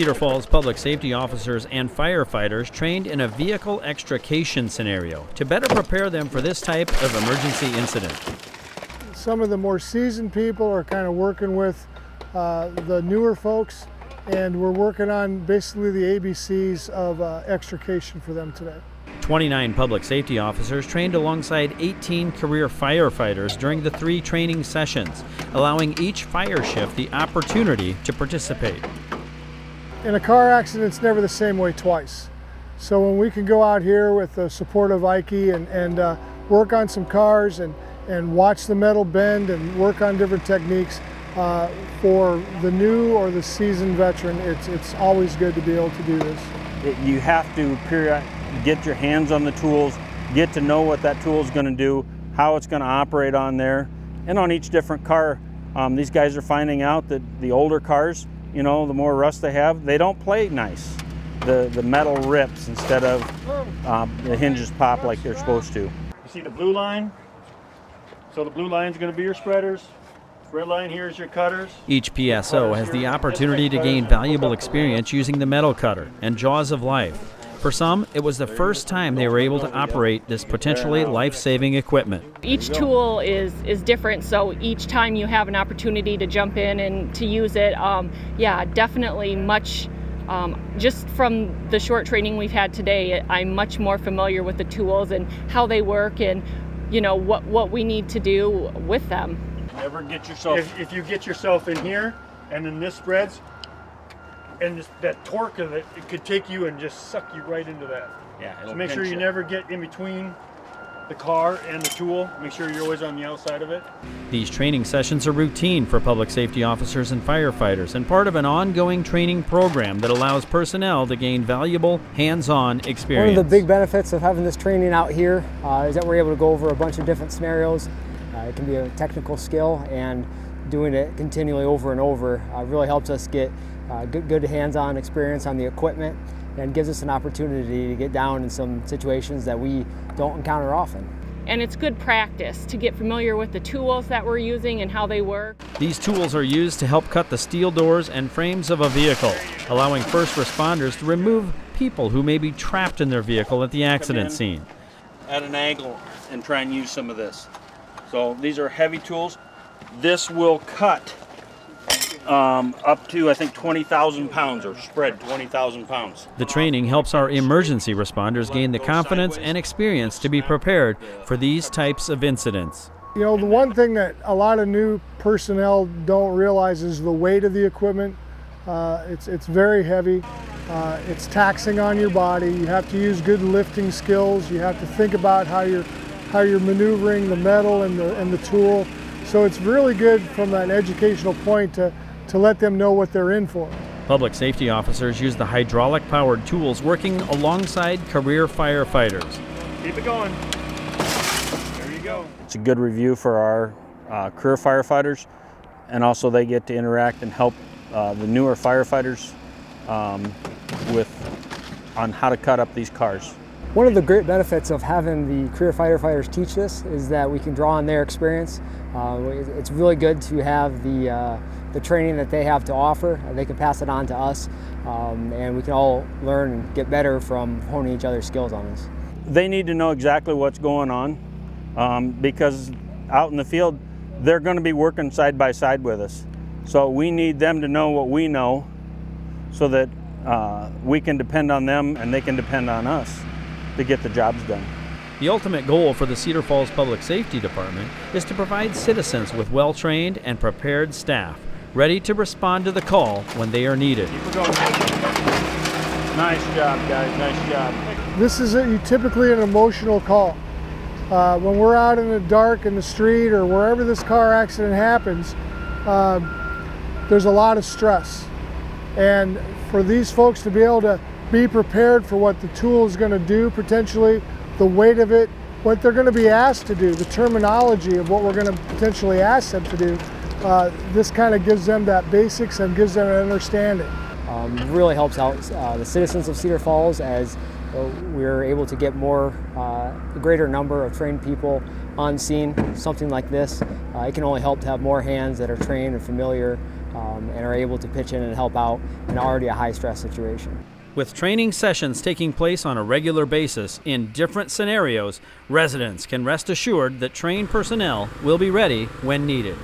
Cedar Falls public safety officers and firefighters trained in a vehicle extrication scenario to better prepare them for this type of emergency incident. Some of the more seasoned people are kind of working with the newer folks, and we're working on basically the ABCs of extrication for them today. 29 public safety officers trained alongside 18 career firefighters during the 3 training sessions, allowing each fire shift the opportunity to participate. In a car accident, it's never the same way twice. So when we can go out here with the support of Ike and work on some cars and watch the metal bend and work on different techniques, for the new or the seasoned veteran, it's always good to be able to do this. You have to get your hands on the tools, get to know what that tool is going to do, how it's going to operate on there, and on each different car. These guys are finding out that the older cars, you know, the more rust they have, they don't play nice. The metal rips instead of the hinges pop like they're supposed to. You see the blue line? So the blue line is going to be your spreaders. Red line here is your cutters. Each PSO has the opportunity to gain valuable experience using the metal cutter and jaws of life. For some, it was the first time they were able to operate this potentially life-saving equipment. Each tool is different, so each time you have an opportunity to jump in and to use it, yeah, definitely much, just from the short training we've had today, I'm much more familiar with the tools and how they work and, you know, what we need to do with them. Never get yourself, if you get yourself in here and then this spreads, and that torque of it could take you and just suck you right into that. Yeah, so make sure you never get in between the car and the tool. Make sure you're always on the outside of it. These training sessions are routine for public safety officers and firefighters and part of an ongoing training program that allows personnel to gain valuable hands-on experience. One of the big benefits of having this training out here is that we're able to go over a bunch of different scenarios. It can be a technical skill, and doing it continually over and over really helps us get good hands-on experience on the equipment and gives us an opportunity to get down in some situations that we don't encounter often. And it's good practice to get familiar with the tools that we're using and how they work. These tools are used to help cut the steel doors and frames of a vehicle, allowing first responders to remove people who may be trapped in their vehicle at the accident scene. At an angle and try and use some of this. So these are heavy tools. This will cut up to, I think, 20,000 pounds or spread 20,000 pounds. The training helps our emergency responders gain the confidence and experience to be prepared for these types of incidents. You know, the one thing that a lot of new personnel don't realize is the weight of the equipment. It's very heavy. It's taxing on your body. You have to use good lifting skills. You have to think about how you're maneuvering the metal and the tool. So it's really good from an educational point to let them know what they're in for. Public safety officers use the hydraulic-powered tools working alongside career firefighters. Keep it going. There you go. It's a good review for our career firefighters, and also they get to interact and help the newer firefighters on how to cut up these cars. One of the great benefits of having the career firefighters teach this is that we can draw on their experience. It's really good to have the training that they have to offer. They can pass it on to us, and we can all learn and get better from honing each other's skills on this. They need to know exactly what's going on because out in the field, they're going to be working side by side with us. So we need them to know what we know so that we can depend on them and they can depend on us to get the jobs done. The ultimate goal for the Cedar Falls Public Safety Department is to provide citizens with well-trained and prepared staff, ready to respond to the call when they are needed. Keep going. Nice job, guys, nice job. This is typically an emotional call. When we're out in the dark in the street or wherever this car accident happens, there's a lot of stress. And for these folks to be able to be prepared for what the tool is going to do, potentially the weight of it, what they're going to be asked to do, the terminology of what we're going to potentially ask them to do, this kind of gives them that basics and gives them an understanding. Really helps out the citizens of Cedar Falls as we're able to get a greater number of trained people on scene, something like this, it can only help to have more hands that are trained and familiar and are able to pitch in and help out in already a high-stress situation. With training sessions taking place on a regular basis in different scenarios, residents can rest assured that trained personnel will be ready when needed.